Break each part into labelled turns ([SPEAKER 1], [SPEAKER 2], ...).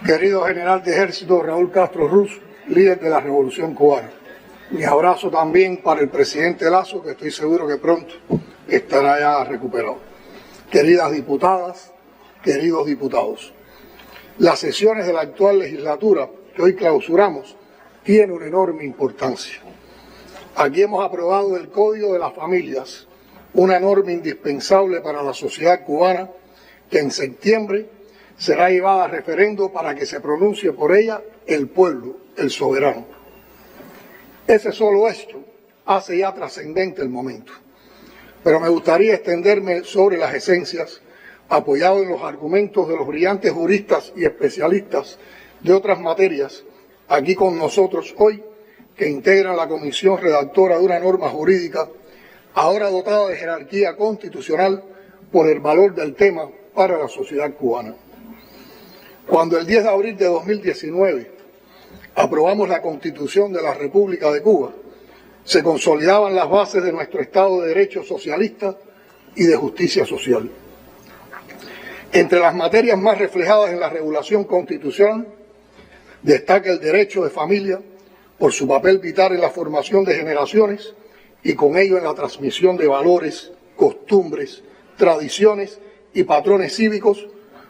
[SPEAKER 1] Querido general de ejército Raúl Castro Ruz, líder de la Revolución Cubana. Mi abrazo también para el presidente Lasso, que estoy seguro que pronto estará ya recuperado. Queridas diputadas, queridos diputados, las sesiones de la actual legislatura que hoy clausuramos tienen una enorme importancia. Aquí hemos aprobado el Código de las Familias, una norma indispensable para la sociedad cubana que en septiembre será llevada a referendo para que se pronuncie por ella el pueblo, el soberano. Ese solo hecho hace ya trascendente el momento. Pero me gustaría extenderme sobre las esencias, apoyado en los argumentos de los brillantes juristas y especialistas de otras materias, aquí con nosotros hoy, que integran la comisión redactora de una norma jurídica, ahora dotada de jerarquía constitucional por el valor del tema para la sociedad cubana. Cuando el 10 de abril de 2019 aprobamos la Constitución de la República de Cuba, se consolidaban las bases de nuestro Estado de Derecho socialista y de justicia social. Entre las materias más reflejadas en la regulación constitucional, destaca el derecho de familia por su papel vital en la formación de generaciones y con ello en la transmisión de valores, costumbres, tradiciones y patrones cívicos,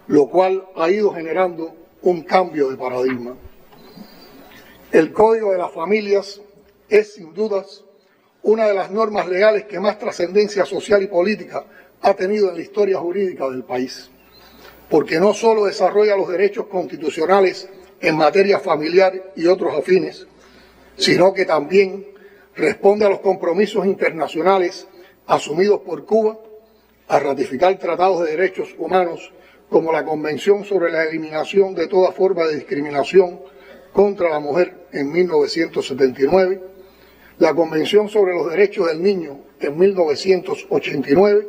[SPEAKER 1] lo cual ha ido generando un cambio de paradigma. El Código de las Familias es, sin dudas, una de las normas legales que más trascendencia social y política ha tenido en la historia jurídica del país, porque no solo desarrolla los derechos constitucionales en materia familiar y otros afines, sino que también responde a los compromisos internacionales asumidos por Cuba a ratificar tratados de derechos humanos como la Convención sobre la Eliminación de toda forma de discriminación contra la mujer en 1979, la Convención sobre los Derechos del Niño en 1989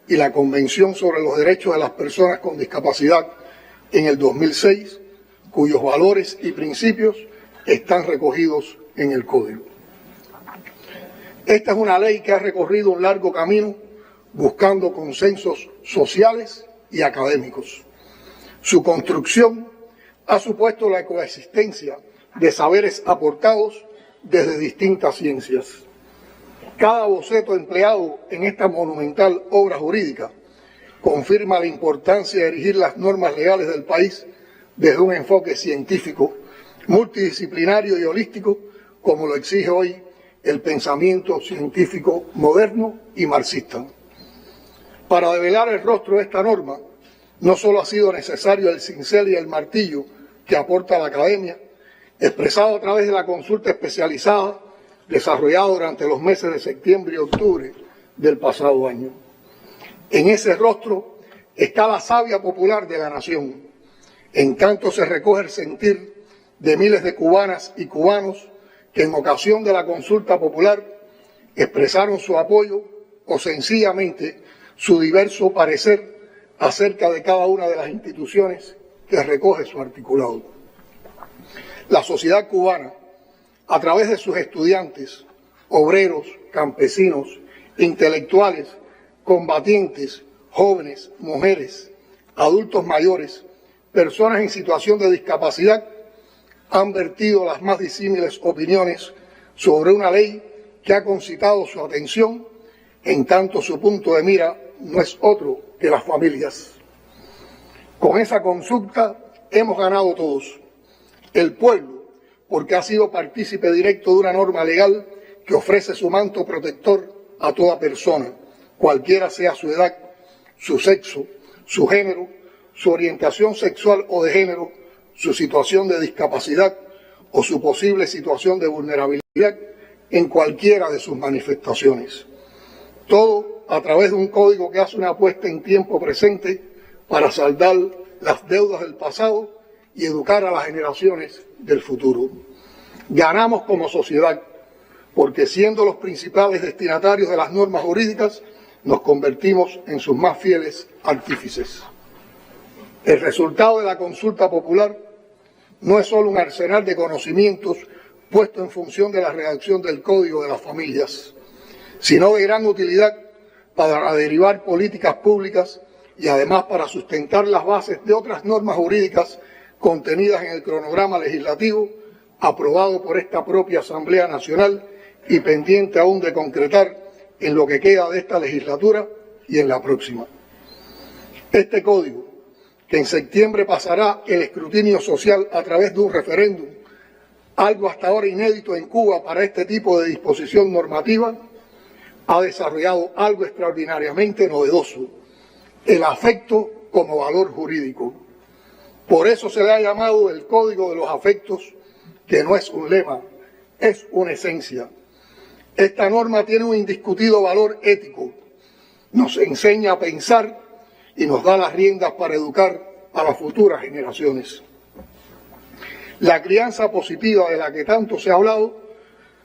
[SPEAKER 1] y la Convención sobre los Derechos de las Personas con Discapacidad en el 2006, cuyos valores y principios están recogidos en el Código. Esta es una ley que ha recorrido un largo camino buscando consensos sociales y académicos. Su construcción ha supuesto la coexistencia de saberes aportados desde distintas ciencias. Cada boceto empleado en esta monumental obra jurídica confirma la importancia de erigir las normas legales del país desde un enfoque científico, multidisciplinario y holístico, como lo exige hoy el pensamiento científico moderno y marxista. Para develar el rostro de esta norma, no solo ha sido necesario el cincel y el martillo que aporta la academia, expresado a través de la consulta especializada desarrollada durante los meses de septiembre y octubre del pasado año. En ese rostro está la savia popular de la nación. En tanto se recoge el sentir de miles de cubanas y cubanos que en ocasión de la consulta popular expresaron su apoyo o sencillamente su diverso parecer acerca de cada una de las instituciones que recoge su articulado. La sociedad cubana, a través de sus estudiantes, obreros, campesinos, intelectuales, combatientes, jóvenes, mujeres, adultos mayores, personas en situación de discapacidad, han vertido las más disímiles opiniones sobre una ley que ha concitado su atención, en tanto su punto de mira no es otro que las familias. Con esa consulta hemos ganado todos. El pueblo, porque ha sido partícipe directo de una norma legal que ofrece su manto protector a toda persona, cualquiera sea su edad, su sexo, su género, su orientación sexual o de género, su situación de discapacidad o su posible situación de vulnerabilidad en cualquiera de sus manifestaciones. Todo a través de un código que hace una apuesta en tiempo presente para saldar las deudas del pasado y educar a las generaciones del futuro. Ganamos como sociedad, porque siendo los principales destinatarios de las normas jurídicas, nos convertimos en sus más fieles artífices. El resultado de la consulta popular no es solo un arsenal de conocimientos puesto en función de la redacción del Código de las Familias, sino de gran utilidad para derivar políticas públicas y además para sustentar las bases de otras normas jurídicas contenidas en el cronograma legislativo aprobado por esta propia Asamblea Nacional y pendiente aún de concretar en lo que queda de esta legislatura y en la próxima. Este código, que en septiembre pasará el escrutinio social a través de un referéndum, algo hasta ahora inédito en Cuba para este tipo de disposición normativa, ha desarrollado algo extraordinariamente novedoso: el afecto como valor jurídico. Por eso se le ha llamado el Código de los Afectos, que no es un lema, es una esencia. Esta norma tiene un indiscutido valor ético, nos enseña a pensar y nos da las riendas para educar a las futuras generaciones. La crianza positiva de la que tanto se ha hablado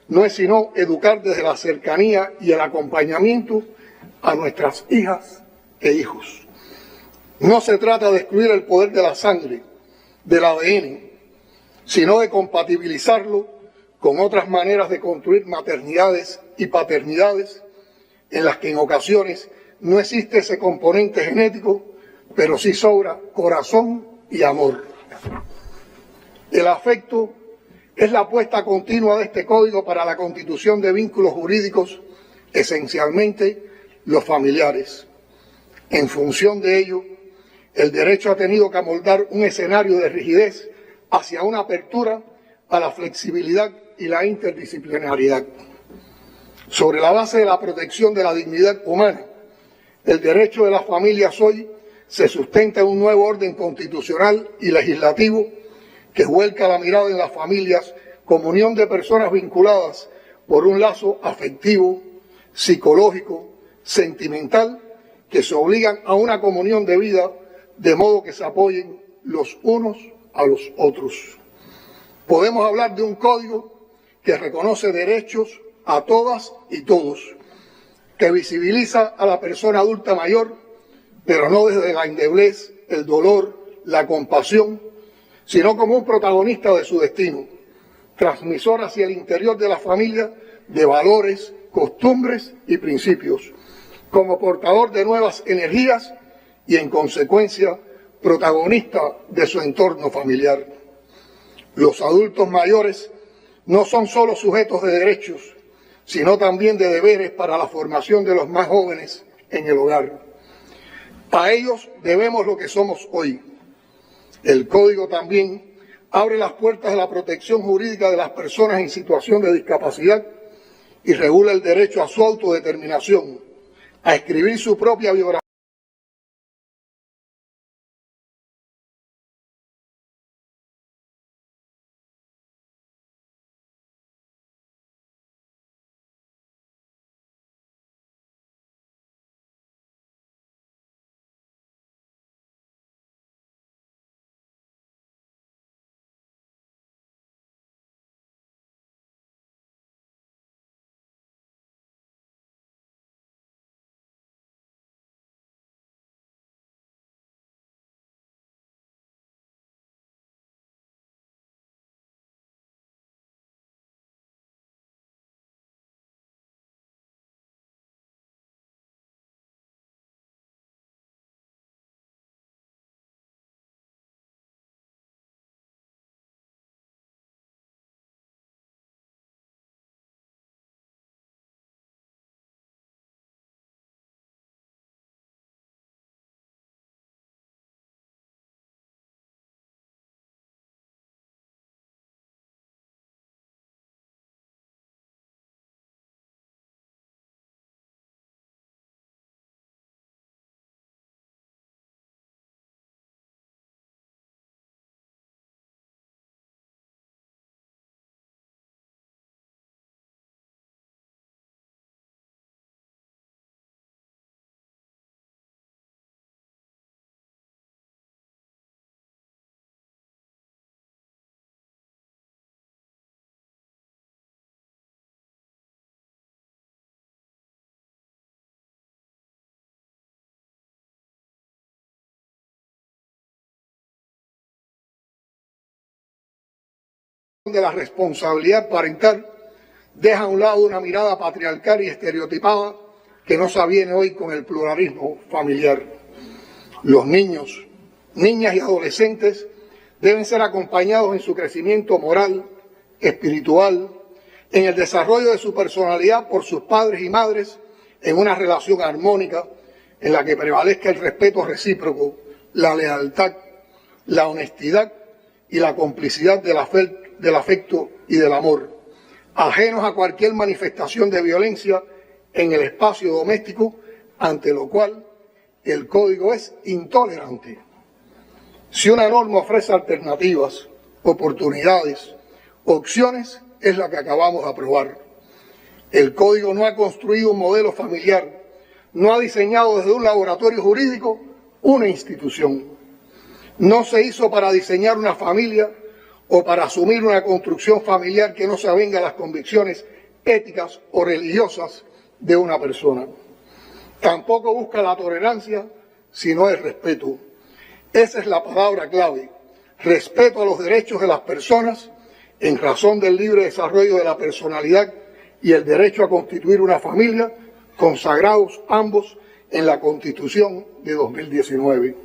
[SPEAKER 1] no es sino educar desde la cercanía y el acompañamiento a nuestras hijas e hijos. No se trata de excluir el poder de la sangre, del ADN, sino de compatibilizarlo con otras maneras de construir maternidades y paternidades en las que en ocasiones no existe ese componente genético, pero sí sobra corazón y amor. El afecto es la apuesta continua de este código para la constitución de vínculos jurídicos, esencialmente los familiares. En función de ello, el derecho ha tenido que amoldar un escenario de rigidez hacia una apertura a la flexibilidad y la interdisciplinariedad. Sobre la base de la protección de la dignidad humana, el derecho de las familias hoy se sustenta en un nuevo orden constitucional y legislativo que vuelca la mirada en las familias como unión de personas vinculadas por un lazo afectivo, psicológico, sentimental, que se obligan a una comunión de vida de modo que se apoyen los unos a los otros. Podemos hablar de un código que reconoce derechos a todas y todos, que visibiliza a la persona adulta mayor, pero no desde la endeblez, el dolor, la compasión, sino como un protagonista de su destino, transmisor hacia el interior de la familia de valores, costumbres y principios, como portador de nuevas energías y, en consecuencia, protagonista de su entorno familiar. Los adultos mayores no son solo sujetos de derechos, sino también de deberes para la formación de los más jóvenes en el hogar. A ellos debemos lo que somos hoy. El Código también abre las puertas de la protección jurídica de las personas en situación de discapacidad y regula el derecho a su autodeterminación, a escribir su propia biografía. De la responsabilidad parental deja a un lado una mirada patriarcal y estereotipada que no se aviene hoy con el pluralismo familiar. Los niños, niñas y adolescentes deben ser acompañados en su crecimiento moral, espiritual, en el desarrollo de su personalidad por sus padres y madres, en una relación armónica en la que prevalezca el respeto recíproco, la lealtad, la honestidad y la complicidad del afecto y del amor, ajenos a cualquier manifestación de violencia en el espacio doméstico, ante lo cual el Código es intolerante. Si una norma ofrece alternativas, oportunidades, opciones, es la que acabamos de aprobar. El Código no ha construido un modelo familiar, no ha diseñado desde un laboratorio jurídico una institución. No se hizo para diseñar una familia o para asumir una construcción familiar que no se avenga a las convicciones éticas o religiosas de una persona. Tampoco busca la tolerancia, sino el respeto. Esa es la palabra clave: respeto a los derechos de las personas en razón del libre desarrollo de la personalidad y el derecho a constituir una familia, consagrados ambos en la Constitución de 2019.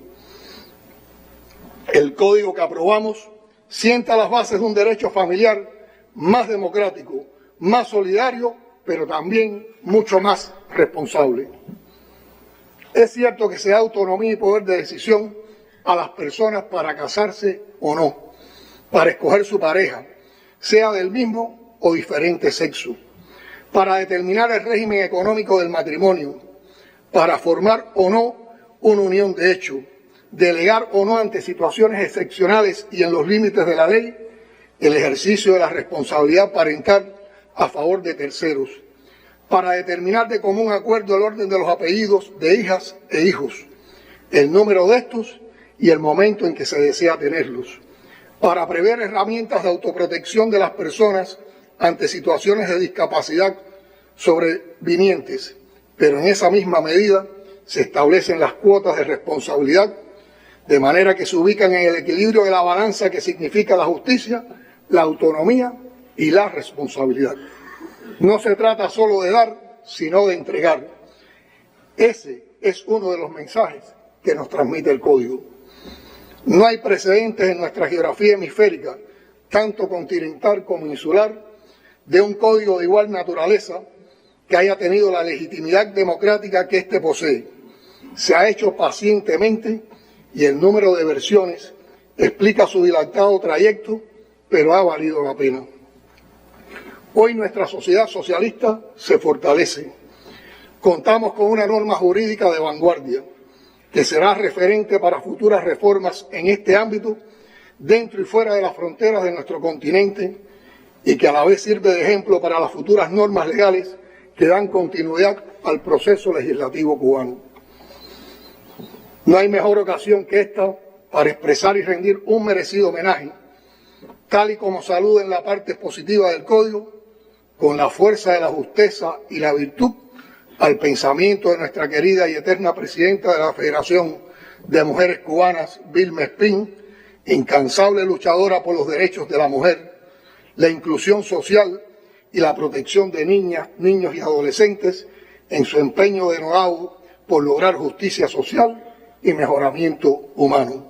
[SPEAKER 1] El Código que aprobamos sienta las bases de un derecho familiar más democrático, más solidario, pero también mucho más responsable. Es cierto que se da autonomía y poder de decisión a las personas para casarse o no, para escoger su pareja, sea del mismo o diferente sexo, para determinar el régimen económico del matrimonio, para formar o no una unión de hecho, delegar o no ante situaciones excepcionales y en los límites de la ley el ejercicio de la responsabilidad parental a favor de terceros, para determinar de común acuerdo el orden de los apellidos de hijas e hijos, el número de estos y el momento en que se desea tenerlos, para prever herramientas de autoprotección de las personas ante situaciones de discapacidad sobrevinientes, pero en esa misma medida se establecen las cuotas de responsabilidad, de manera que se ubican en el equilibrio de la balanza que significa la justicia, la autonomía y la responsabilidad. No se trata solo de dar, sino de entregar. Ese es uno de los mensajes que nos transmite el Código. No hay precedentes en nuestra geografía hemisférica, tanto continental como insular, de un código de igual naturaleza que haya tenido la legitimidad democrática que éste posee. Se ha hecho pacientemente y el número de versiones explica su dilatado trayecto, pero ha valido la pena. Hoy nuestra sociedad socialista se fortalece. Contamos con una norma jurídica de vanguardia que será referente para futuras reformas en este ámbito, dentro y fuera de las fronteras de nuestro continente, y que a la vez sirve de ejemplo para las futuras normas legales que dan continuidad al proceso legislativo cubano. No hay mejor ocasión que esta para expresar y rendir un merecido homenaje, tal y como saluda en la parte positiva del Código, con la fuerza de la justeza y la virtud, al pensamiento de nuestra querida y eterna presidenta de la Federación de Mujeres Cubanas, Vilma Espín, incansable luchadora por los derechos de la mujer, la inclusión social y la protección de niñas, niños y adolescentes en su empeño denodado por lograr justicia social y mejoramiento humano.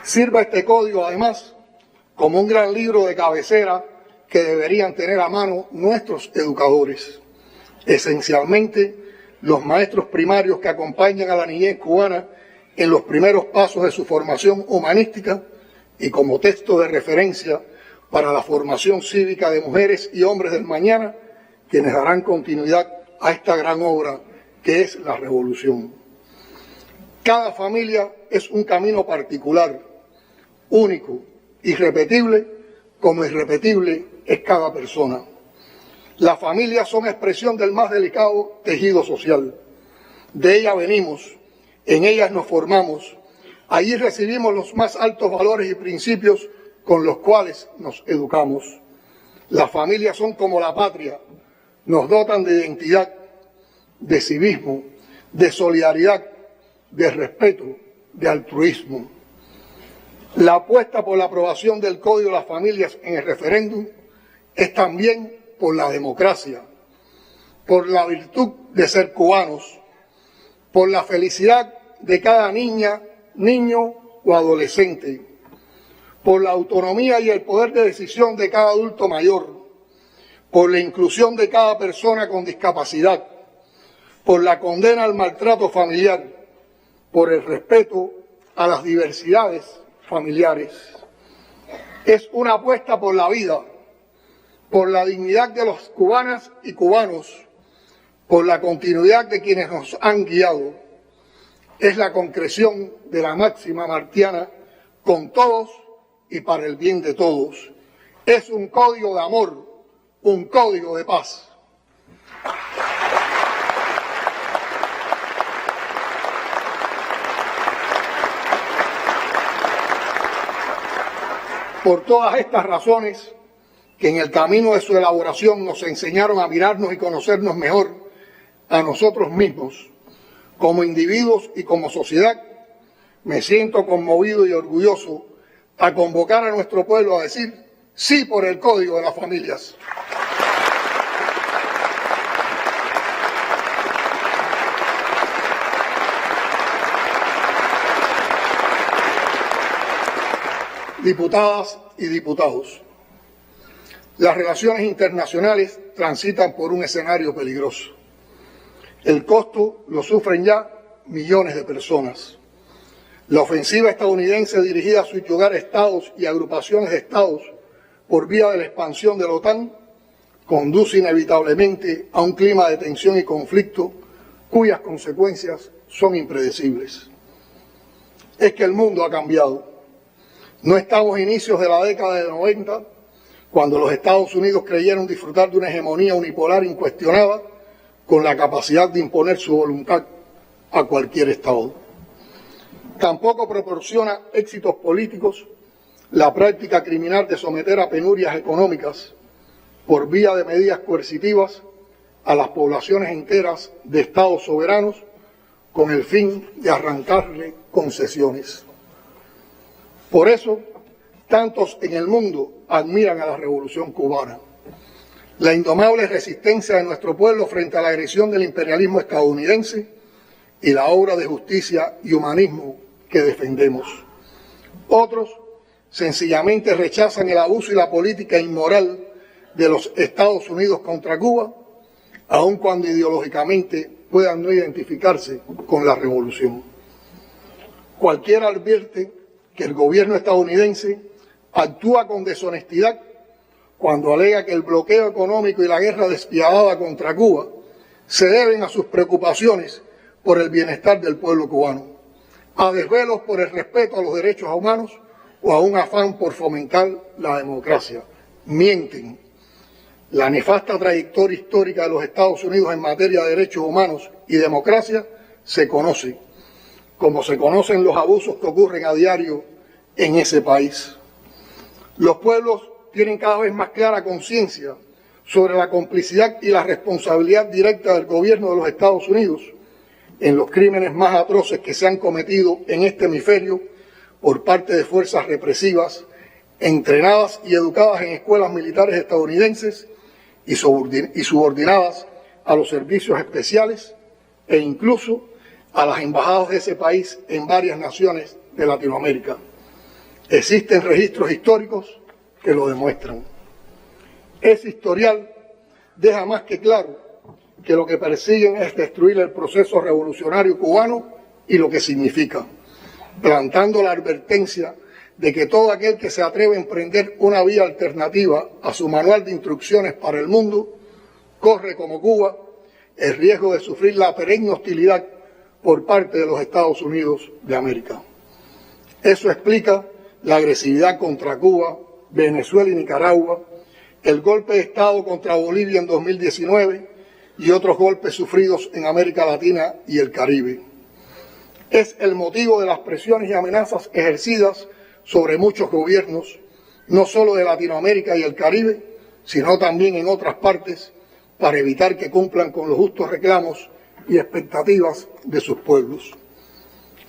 [SPEAKER 1] Sirva este código, además, como un gran libro de cabecera que deberían tener a mano nuestros educadores, esencialmente los maestros primarios que acompañan a la niñez cubana en los primeros pasos de su formación humanística y como texto de referencia para la formación cívica de mujeres y hombres del mañana, quienes darán continuidad a esta gran obra que es la revolución. Cada familia es un camino particular, único, irrepetible, como irrepetible es cada persona. Las familias son expresión del más delicado tejido social. De ellas venimos, en ellas nos formamos, allí recibimos los más altos valores y principios con los cuales nos educamos. Las familias son como la patria, nos dotan de identidad, de civismo, de solidaridad, de respeto, de altruismo. La apuesta por la aprobación del Código de las Familias en el referéndum es también por la democracia, por la virtud de ser cubanos, por la felicidad de cada niña, niño o adolescente, por la autonomía y el poder de decisión de cada adulto mayor, por la inclusión de cada persona con discapacidad, por la condena al maltrato familiar, por el respeto a las diversidades familiares. Es una apuesta por la vida, por la dignidad de los cubanas y cubanos, por la continuidad de quienes nos han guiado. Es la concreción de la máxima martiana, con todos y para el bien de todos. Es un código de amor, un código de paz. Por todas estas razones, que en el camino de su elaboración nos enseñaron a mirarnos y conocernos mejor a nosotros mismos, como individuos y como sociedad, me siento conmovido y orgulloso a convocar a nuestro pueblo a decir sí por el Código de las Familias. Diputadas y diputados, las relaciones internacionales transitan por un escenario peligroso. El costo lo sufren ya millones de personas. La ofensiva estadounidense dirigida a subyugar estados y agrupaciones de estados por vía de la expansión de la OTAN conduce inevitablemente a un clima de tensión y conflicto cuyas consecuencias son impredecibles. Es que el mundo ha cambiado. No estamos a inicios de la década de 90, cuando los Estados Unidos creyeron disfrutar de una hegemonía unipolar incuestionada con la capacidad de imponer su voluntad a cualquier Estado. Tampoco proporciona éxitos políticos la práctica criminal de someter a penurias económicas por vía de medidas coercitivas a las poblaciones enteras de Estados soberanos con el fin de arrancarle concesiones. Por eso, tantos en el mundo admiran a la Revolución Cubana. La indomable resistencia de nuestro pueblo frente a la agresión del imperialismo estadounidense y la obra de justicia y humanismo que defendemos. Otros sencillamente rechazan el abuso y la política inmoral de los Estados Unidos contra Cuba, aun cuando ideológicamente puedan no identificarse con la revolución. Cualquiera advierte que el gobierno estadounidense actúa con deshonestidad cuando alega que el bloqueo económico y la guerra despiadada contra Cuba se deben a sus preocupaciones por el bienestar del pueblo cubano, a desvelos por el respeto a los derechos humanos o a un afán por fomentar la democracia. Mienten. La nefasta trayectoria histórica de los Estados Unidos en materia de derechos humanos y democracia se conoce, como se conocen los abusos que ocurren a diario en ese país. Los pueblos tienen cada vez más clara conciencia sobre la complicidad y la responsabilidad directa del gobierno de los Estados Unidos en los crímenes más atroces que se han cometido en este hemisferio por parte de fuerzas represivas entrenadas y educadas en escuelas militares estadounidenses y subordinadas a los servicios especiales e incluso a las embajadas de ese país en varias naciones de Latinoamérica. Existen registros históricos que lo demuestran. Ese historial deja más que claro que lo que persiguen es destruir el proceso revolucionario cubano y lo que significa, plantando la advertencia de que todo aquel que se atreve a emprender una vía alternativa a su manual de instrucciones para el mundo, corre como Cuba el riesgo de sufrir la perenne hostilidad por parte de los Estados Unidos de América. Eso explica la agresividad contra Cuba, Venezuela y Nicaragua, el golpe de Estado contra Bolivia en 2019 y otros golpes sufridos en América Latina y el Caribe. Es el motivo de las presiones y amenazas ejercidas sobre muchos gobiernos, no solo de Latinoamérica y el Caribe, sino también en otras partes, para evitar que cumplan con los justos reclamos y expectativas de sus pueblos.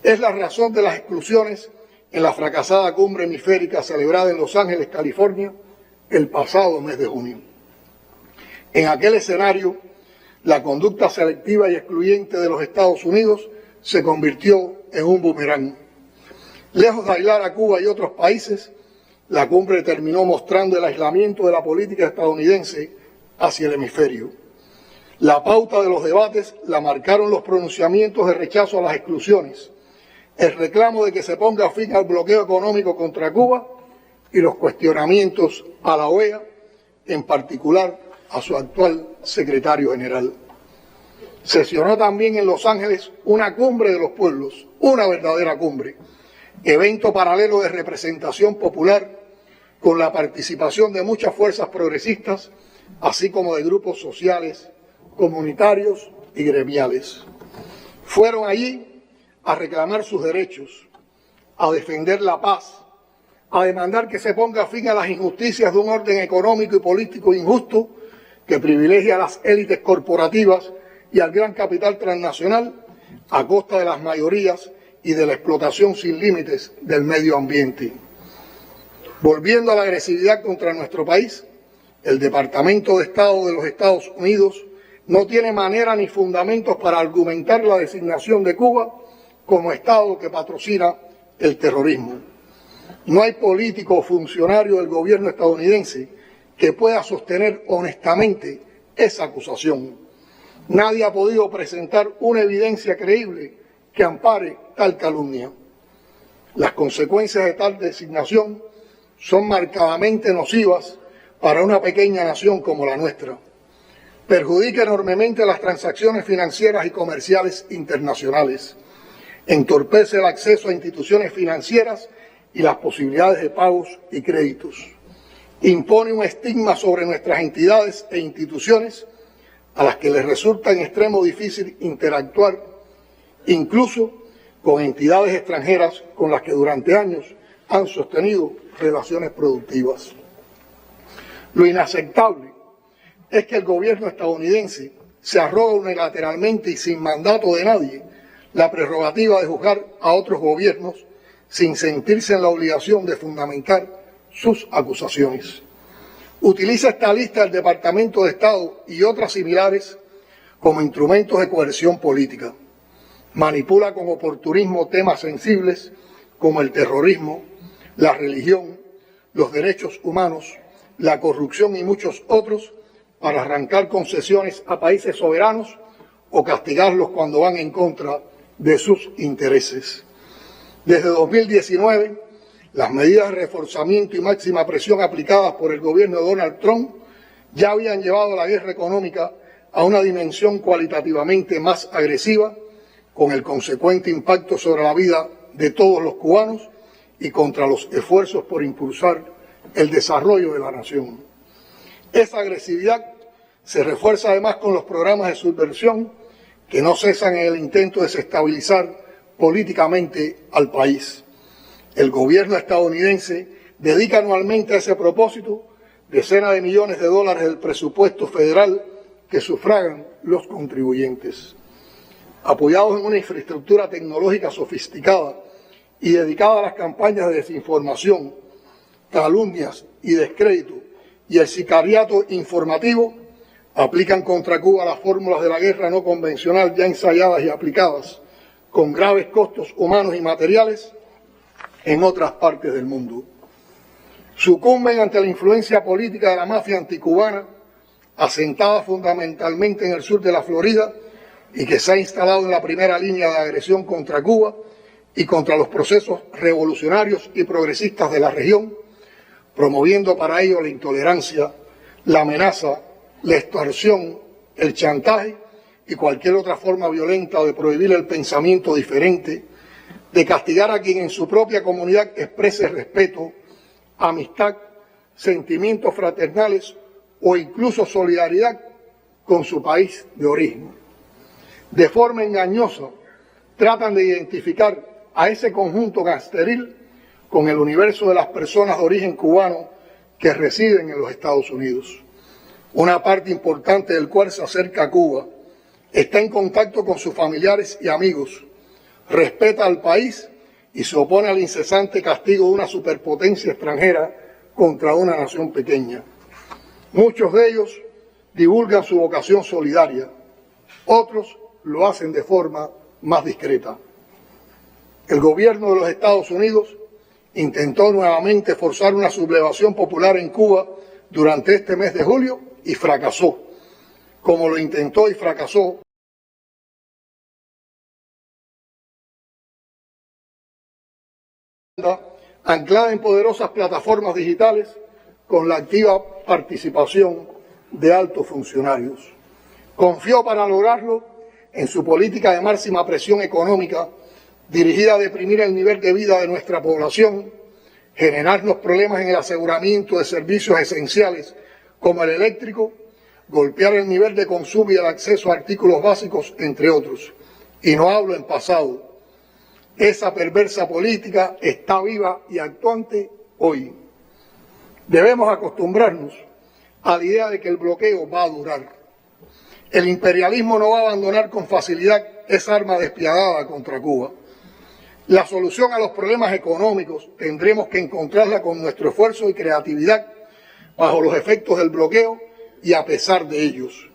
[SPEAKER 1] Es la razón de las exclusiones en la fracasada cumbre hemisférica celebrada en Los Ángeles, California, el pasado mes de junio. En aquel escenario, la conducta selectiva y excluyente de los Estados Unidos se convirtió en un boomerang. Lejos de aislar a Cuba y otros países, la cumbre terminó mostrando el aislamiento de la política estadounidense hacia el hemisferio. La pauta de los debates la marcaron los pronunciamientos de rechazo a las exclusiones, el reclamo de que se ponga fin al bloqueo económico contra Cuba y los cuestionamientos a la OEA, en particular a su actual secretario general. Sesionó también en Los Ángeles una cumbre de los pueblos, una verdadera cumbre, evento paralelo de representación popular con la participación de muchas fuerzas progresistas, así como de grupos sociales, comunitarios y gremiales. Fueron allí a reclamar sus derechos, a defender la paz, a demandar que se ponga fin a las injusticias de un orden económico y político injusto que privilegia a las élites corporativas y al gran capital transnacional a costa de las mayorías y de la explotación sin límites del medio ambiente. Volviendo a la agresividad contra nuestro país, el Departamento de Estado de los Estados Unidos no tiene manera ni fundamentos para argumentar la designación de Cuba como Estado que patrocina el terrorismo. No hay político o funcionario del gobierno estadounidense que pueda sostener honestamente esa acusación. Nadie ha podido presentar una evidencia creíble que ampare tal calumnia. Las consecuencias de tal designación son marcadamente nocivas para una pequeña nación como la nuestra. Perjudica enormemente las transacciones financieras y comerciales internacionales. Entorpece el acceso a instituciones financieras y las posibilidades de pagos y créditos. Impone un estigma sobre nuestras entidades e instituciones a las que les resulta en extremo difícil interactuar, incluso con entidades extranjeras con las que durante años han sostenido relaciones productivas. Lo inaceptable es que el gobierno estadounidense se arroga unilateralmente y sin mandato de nadie la prerrogativa de juzgar a otros gobiernos sin sentirse en la obligación de fundamentar sus acusaciones. Utiliza esta lista del Departamento de Estado y otras similares como instrumentos de coerción política. Manipula con oportunismo temas sensibles como el terrorismo, la religión, los derechos humanos, la corrupción y muchos otros para arrancar concesiones a países soberanos o castigarlos cuando van en contra de sus intereses. Desde 2019, las medidas de reforzamiento y máxima presión aplicadas por el gobierno de Donald Trump ya habían llevado la guerra económica a una dimensión cualitativamente más agresiva, con el consecuente impacto sobre la vida de todos los cubanos y contra los esfuerzos por impulsar el desarrollo de la nación. Esa agresividad se refuerza además con los programas de subversión que no cesan en el intento de desestabilizar políticamente al país. El gobierno estadounidense dedica anualmente a ese propósito decenas de millones de dólares del presupuesto federal que sufragan los contribuyentes. Apoyados en una infraestructura tecnológica sofisticada y dedicada a las campañas de desinformación, calumnias y descrédito y el sicariato informativo, aplican contra Cuba las fórmulas de la guerra no convencional ya ensayadas y aplicadas, con graves costos humanos y materiales, en otras partes del mundo. Sucumben ante la influencia política de la mafia anticubana, asentada fundamentalmente en el sur de la Florida y que se ha instalado en la primera línea de agresión contra Cuba y contra los procesos revolucionarios y progresistas de la región, promoviendo para ello la intolerancia, la amenaza, la extorsión, el chantaje y cualquier otra forma violenta de prohibir el pensamiento diferente, de castigar a quien en su propia comunidad exprese respeto, amistad, sentimientos fraternales o incluso solidaridad con su país de origen. De forma engañosa, tratan de identificar a ese conjunto gangsteril con el universo de las personas de origen cubano que residen en los Estados Unidos. Una parte importante del cual se acerca a Cuba, está en contacto con sus familiares y amigos, respeta al país y se opone al incesante castigo de una superpotencia extranjera contra una nación pequeña. Muchos de ellos divulgan su vocación solidaria, otros lo hacen de forma más discreta. El gobierno de los Estados Unidos intentó nuevamente forzar una sublevación popular en Cuba durante este mes de julio y fracasó, como lo intentó y fracasó anclada en poderosas plataformas digitales con la activa participación de altos funcionarios. Confió para lograrlo en su política de máxima presión económica dirigida a deprimir el nivel de vida de nuestra población, generarnos problemas en el aseguramiento de servicios esenciales como el eléctrico, golpear el nivel de consumo y el acceso a artículos básicos, entre otros. Y no hablo en pasado. Esa perversa política está viva y actuante hoy. Debemos acostumbrarnos a la idea de que el bloqueo va a durar. El imperialismo no va a abandonar con facilidad esa arma despiadada contra Cuba. La solución a los problemas económicos tendremos que encontrarla con nuestro esfuerzo y creatividad bajo los efectos del bloqueo y a pesar de ellos.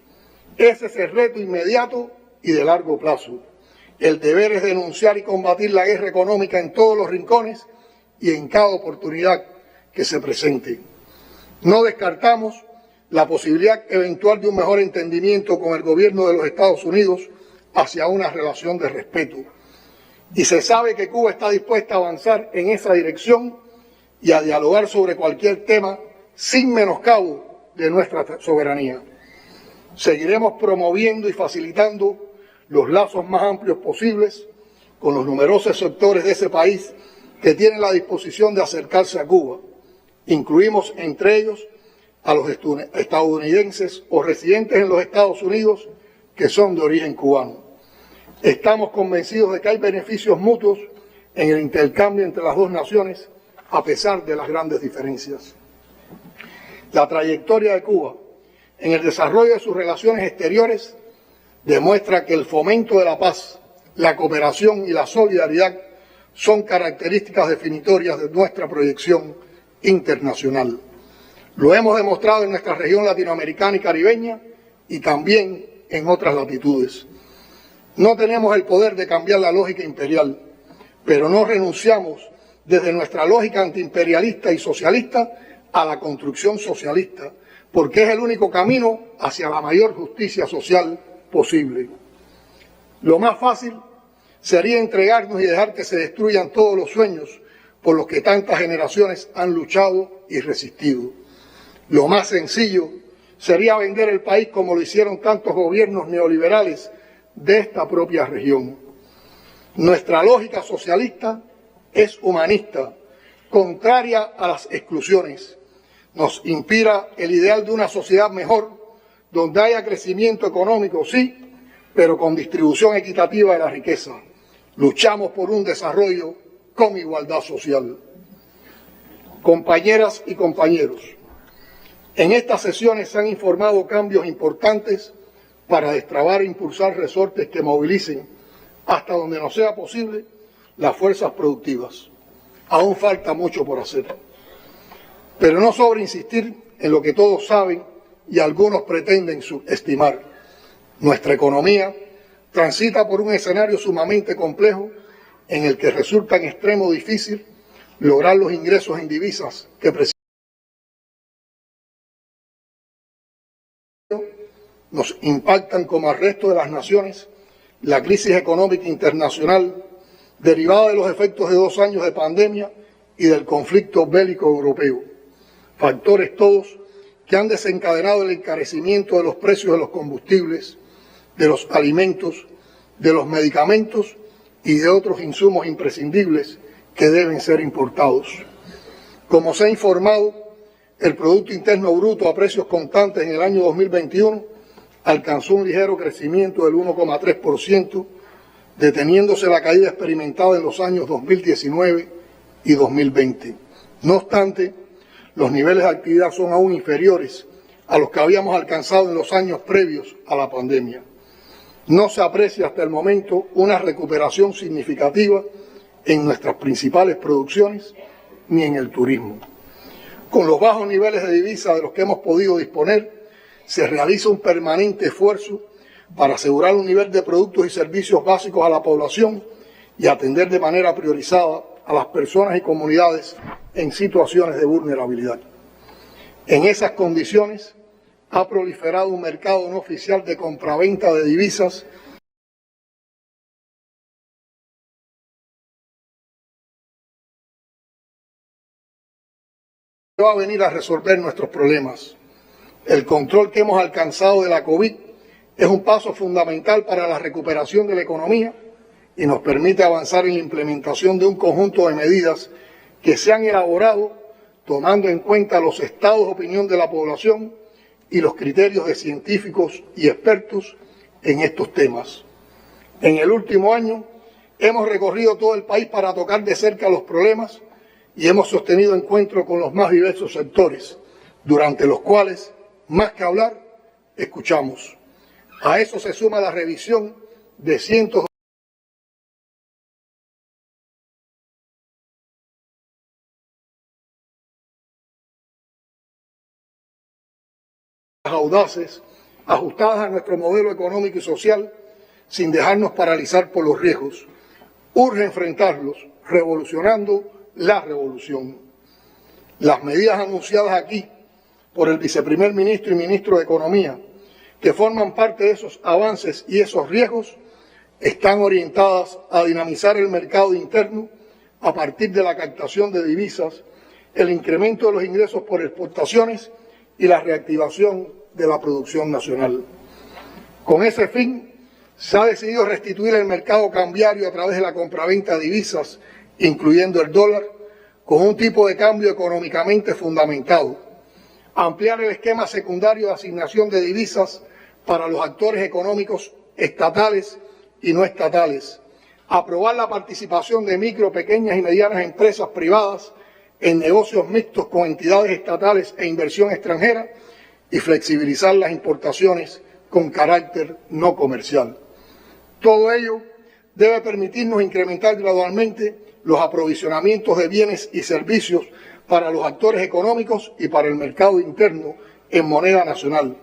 [SPEAKER 1] Ese es el reto inmediato y de largo plazo. El deber es denunciar y combatir la guerra económica en todos los rincones y en cada oportunidad que se presente. No descartamos la posibilidad eventual de un mejor entendimiento con el gobierno de los Estados Unidos hacia una relación de respeto. Y se sabe que Cuba está dispuesta a avanzar en esa dirección y a dialogar sobre cualquier tema sin menoscabo de nuestra soberanía. Seguiremos promoviendo y facilitando los lazos más amplios posibles con los numerosos sectores de ese país que tienen la disposición de acercarse a Cuba. Incluimos entre ellos a los estadounidenses o residentes en los Estados Unidos que son de origen cubano. Estamos convencidos de que hay beneficios mutuos en el intercambio entre las dos naciones, a pesar de las grandes diferencias. La trayectoria de Cuba en el desarrollo de sus relaciones exteriores demuestra que el fomento de la paz, la cooperación y la solidaridad son características definitorias de nuestra proyección internacional. Lo hemos demostrado en nuestra región latinoamericana y caribeña y también en otras latitudes. No tenemos el poder de cambiar la lógica imperial, pero no renunciamos desde nuestra lógica antiimperialista y socialista a la construcción socialista, porque es el único camino hacia la mayor justicia social posible. Lo más fácil sería entregarnos y dejar que se destruyan todos los sueños por los que tantas generaciones han luchado y resistido. Lo más sencillo sería vender el país como lo hicieron tantos gobiernos neoliberales de esta propia región. Nuestra lógica socialista es humanista, contraria a las exclusiones. Nos inspira el ideal de una sociedad mejor, donde haya crecimiento económico, sí, pero con distribución equitativa de la riqueza. Luchamos por un desarrollo con igualdad social. Compañeras y compañeros, en estas sesiones se han informado cambios importantes para destrabar e impulsar resortes que movilicen, hasta donde nos sea posible, las fuerzas productivas. Aún falta mucho por hacer. Pero no sobra insistir en lo que todos saben y algunos pretenden subestimar. Nuestra economía transita por un escenario sumamente complejo en el que resulta en extremo difícil lograr los ingresos en divisas que nos impactan como al resto de las naciones la crisis económica internacional derivada de los efectos de 2 años de pandemia y del conflicto bélico europeo. Factores todos que han desencadenado el encarecimiento de los precios de los combustibles, de los alimentos, de los medicamentos y de otros insumos imprescindibles que deben ser importados. Como se ha informado, el Producto Interno Bruto a precios constantes en el año 2021 alcanzó un ligero crecimiento del 1,3%, deteniéndose la caída experimentada en los años 2019 y 2020. No obstante, los niveles de actividad son aún inferiores a los que habíamos alcanzado en los años previos a la pandemia. No se aprecia hasta el momento una recuperación significativa en nuestras principales producciones ni en el turismo. Con los bajos niveles de divisa de los que hemos podido disponer, se realiza un permanente esfuerzo para asegurar un nivel de productos y servicios básicos a la población y atender de manera priorizada a las personas y comunidades en situaciones de vulnerabilidad. En esas condiciones ha proliferado un mercado no oficial de compraventa de divisas que va a venir a resolver nuestros problemas. El control que hemos alcanzado de la COVID es un paso fundamental para la recuperación de la economía y nos permite avanzar en la implementación de un conjunto de medidas que se han elaborado tomando en cuenta los estados de opinión de la población y los criterios de científicos y expertos en estos temas. En el último año hemos recorrido todo el país para tocar de cerca los problemas y hemos sostenido encuentros con los más diversos sectores, durante los cuales, más que hablar, escuchamos. A eso se suma la revisión de cientos audaces, ajustadas a nuestro modelo económico y social, sin dejarnos paralizar por los riesgos. Urge enfrentarlos, revolucionando la revolución. Las medidas anunciadas aquí por el viceprimer ministro y ministro de Economía, que forman parte de esos avances y esos riesgos, están orientadas a dinamizar el mercado interno a partir de la captación de divisas, el incremento de los ingresos por exportaciones y la reactivación de la producción nacional. Con ese fin, se ha decidido restituir el mercado cambiario a través de la compraventa de divisas, incluyendo el dólar, con un tipo de cambio económicamente fundamentado, ampliar el esquema secundario de asignación de divisas para los actores económicos estatales y no estatales, aprobar la participación de micro, pequeñas y medianas empresas privadas en negocios mixtos con entidades estatales e inversión extranjera y flexibilizar las importaciones con carácter no comercial. Todo ello debe permitirnos incrementar gradualmente los aprovisionamientos de bienes y servicios para los actores económicos y para el mercado interno en moneda nacional,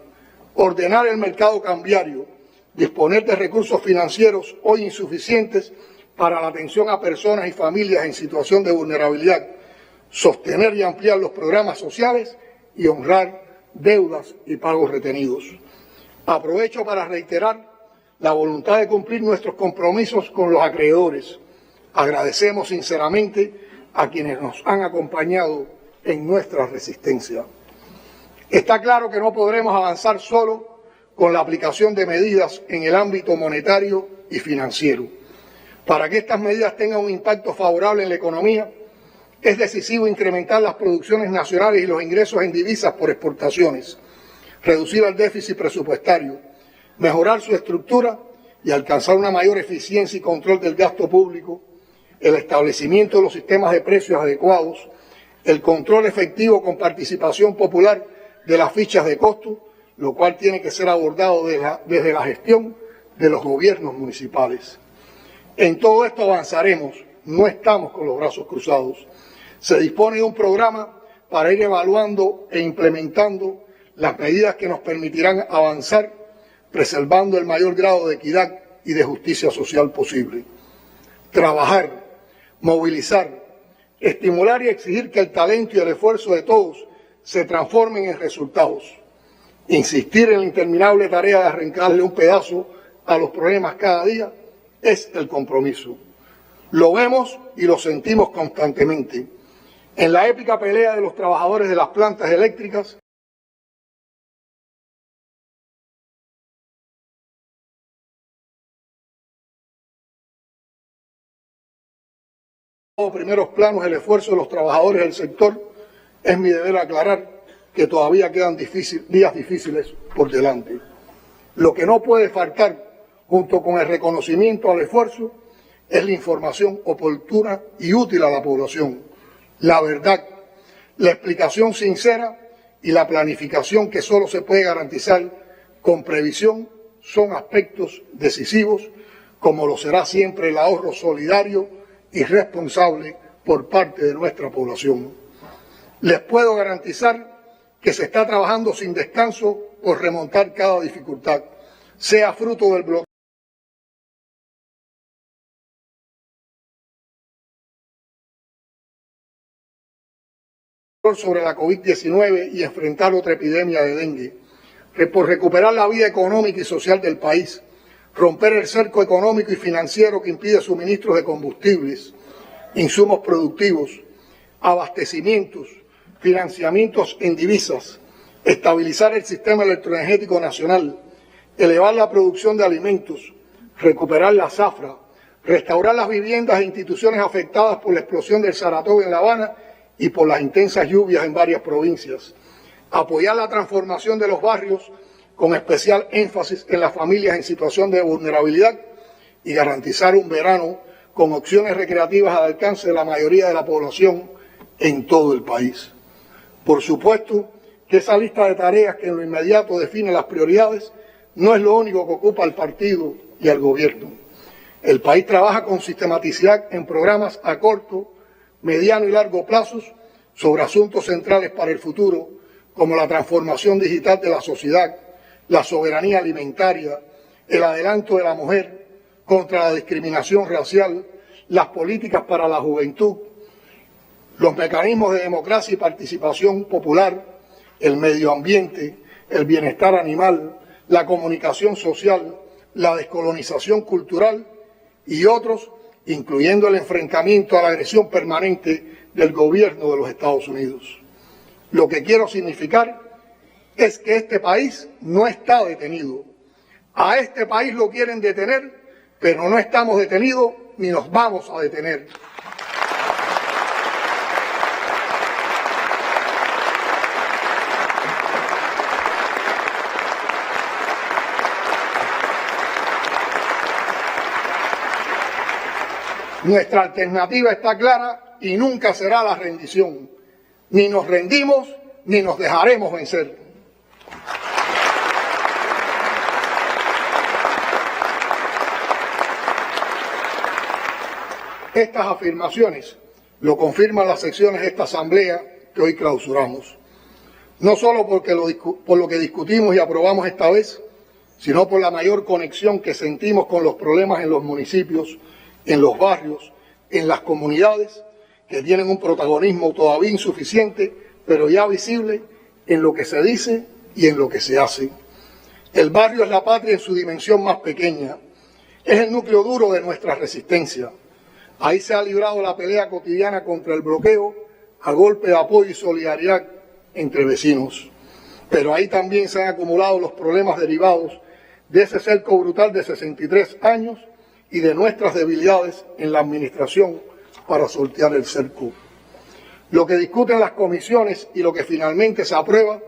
[SPEAKER 1] ordenar el mercado cambiario, disponer de recursos financieros hoy insuficientes para la atención a personas y familias en situación de vulnerabilidad, sostener y ampliar los programas sociales y honrar deudas y pagos retenidos. Aprovecho para reiterar la voluntad de cumplir nuestros compromisos con los acreedores. Agradecemos sinceramente a quienes nos han acompañado en nuestra resistencia. Está claro que no podremos avanzar solo con la aplicación de medidas en el ámbito monetario y financiero. Para que estas medidas tengan un impacto favorable en la economía, es decisivo incrementar las producciones nacionales y los ingresos en divisas por exportaciones, reducir el déficit presupuestario, mejorar su estructura y alcanzar una mayor eficiencia y control del gasto público, el establecimiento de los sistemas de precios adecuados, el control efectivo con participación popular de las fichas de costo, lo cual tiene que ser abordado desde la gestión de los gobiernos municipales. En todo esto avanzaremos, no estamos con los brazos cruzados. Se dispone de un programa para ir evaluando e implementando las medidas que nos permitirán avanzar, preservando el mayor grado de equidad y de justicia social posible. Trabajar, movilizar, estimular y exigir que el talento y el esfuerzo de todos se transformen en resultados. Insistir en la interminable tarea de arrancarle un pedazo a los problemas cada día es el compromiso. Lo vemos y lo sentimos constantemente. En la épica pelea de los trabajadores de las plantas eléctricas, primeros planos el esfuerzo de los trabajadores del sector, es mi deber aclarar que todavía quedan días difíciles por delante. Lo que no puede faltar, junto con el reconocimiento al esfuerzo, es la información oportuna y útil a la población, la verdad, la explicación sincera y la planificación que solo se puede garantizar con previsión son aspectos decisivos, como lo será siempre el ahorro solidario y responsable por parte de nuestra población. Les puedo garantizar que se está trabajando sin descanso por remontar cada dificultad, sea fruto del bloqueo sobre la COVID-19 y enfrentar otra epidemia de dengue, por recuperar la vida económica y social del país, romper el cerco económico y financiero que impide suministros de combustibles, insumos productivos, abastecimientos, financiamientos en divisas, estabilizar el sistema electroenergético nacional, elevar la producción de alimentos, recuperar la zafra, restaurar las viviendas e instituciones afectadas por la explosión del Saratoga en La Habana y por las intensas lluvias en varias provincias, apoyar la transformación de los barrios con especial énfasis en las familias en situación de vulnerabilidad y garantizar un verano con opciones recreativas al alcance de la mayoría de la población en todo el país. Por supuesto que esa lista de tareas que en lo inmediato define las prioridades no es lo único que ocupa al partido y al gobierno. El país trabaja con sistematicidad en programas a corto, mediano y largo plazos sobre asuntos centrales para el futuro, como la transformación digital de la sociedad, la soberanía alimentaria, el adelanto de la mujer contra la discriminación racial, las políticas para la juventud, los mecanismos de democracia y participación popular, el medio ambiente, el bienestar animal, la comunicación social, la descolonización cultural y otros, incluyendo el enfrentamiento a la agresión permanente del gobierno de los Estados Unidos. Lo que quiero significar es que este país no está detenido. A este país lo quieren detener, pero no estamos detenidos ni nos vamos a detener. Nuestra alternativa está clara y nunca será la rendición. Ni nos rendimos ni nos dejaremos vencer. Estas afirmaciones lo confirman las secciones de esta asamblea que hoy clausuramos. No solo por lo que discutimos y aprobamos esta vez, sino por la mayor conexión que sentimos con los problemas en los municipios, en los barrios, en las comunidades, que tienen un protagonismo todavía insuficiente, pero ya visible en lo que se dice y en lo que se hace. El barrio es la patria en su dimensión más pequeña, es el núcleo duro de nuestra resistencia. Ahí se ha librado la pelea cotidiana contra el bloqueo, a golpe de apoyo y solidaridad entre vecinos. Pero ahí también se han acumulado los problemas derivados de ese cerco brutal de 63 años y de nuestras debilidades en la administración para sortear el cerco. Lo que discuten las comisiones y lo que finalmente se aprueba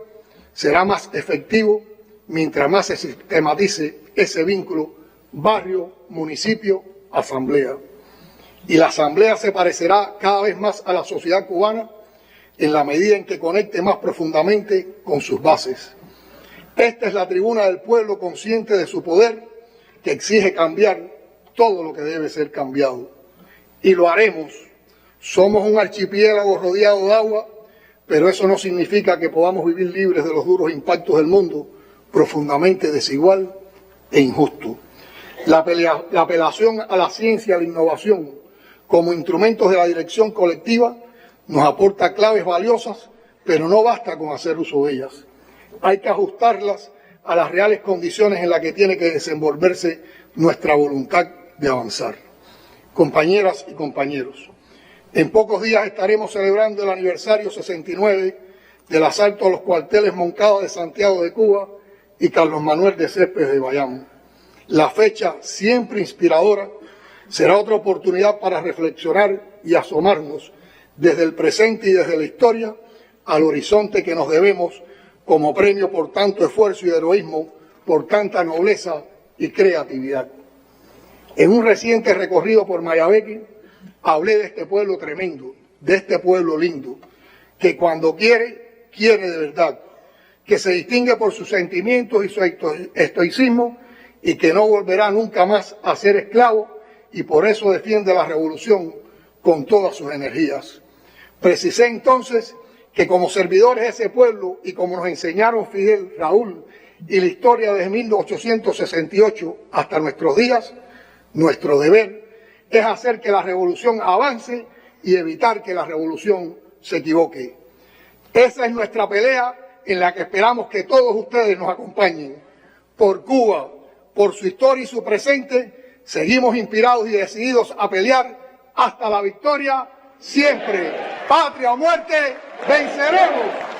[SPEAKER 1] será más efectivo mientras más se sistematice ese vínculo barrio, municipio, asamblea. Y la asamblea se parecerá cada vez más a la sociedad cubana en la medida en que conecte más profundamente con sus bases. Esta es la tribuna del pueblo consciente de su poder que exige cambiar todo lo que debe ser cambiado. Y lo haremos. Somos un archipiélago rodeado de agua, pero eso no significa que podamos vivir libres de los duros impactos del mundo, profundamente desigual e injusto. La apelación a la ciencia y a la innovación como instrumentos de la dirección colectiva nos aporta claves valiosas, pero no basta con hacer uso de ellas. Hay que ajustarlas a las reales condiciones en las que tiene que desenvolverse nuestra voluntad de avanzar. Compañeras y compañeros, en pocos días estaremos celebrando el aniversario 69 del asalto a los cuarteles Moncada de Santiago de Cuba y Carlos Manuel de Céspedes de Bayamo. La fecha, siempre inspiradora, será otra oportunidad para reflexionar y asomarnos desde el presente y desde la historia al horizonte que nos debemos como premio por tanto esfuerzo y heroísmo, por tanta nobleza y creatividad. En un reciente recorrido por Mayabeque, hablé de este pueblo tremendo, de este pueblo lindo, que cuando quiere, quiere de verdad, que se distingue por sus sentimientos y su estoicismo y que no volverá nunca más a ser esclavo y por eso defiende la revolución con todas sus energías. Precisé entonces que como servidores de ese pueblo y como nos enseñaron Fidel, Raúl y la historia desde 1868 hasta nuestros días, nuestro deber es hacer que la revolución avance y evitar que la revolución se equivoque. Esa es nuestra pelea en la que esperamos que todos ustedes nos acompañen. Por Cuba, por su historia y su presente, seguimos inspirados y decididos a pelear hasta la victoria siempre. Patria o muerte, venceremos.